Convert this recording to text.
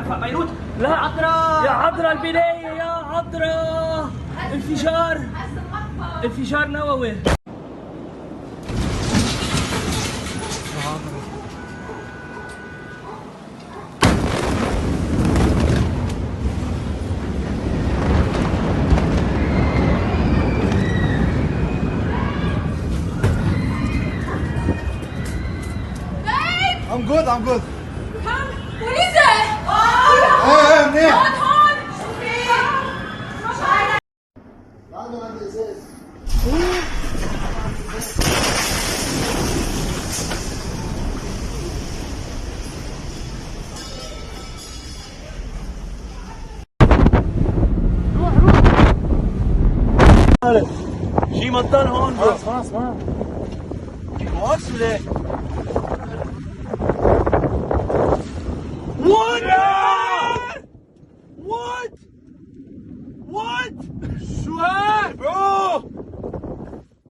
مرفأ بيروت. لا عطرة يا عطرة البناية يا عطرة. انفجار نووي. I'm good. Come, what is it? ايه منيح. هون شي مطر هون. خلاص ما في وقت ولا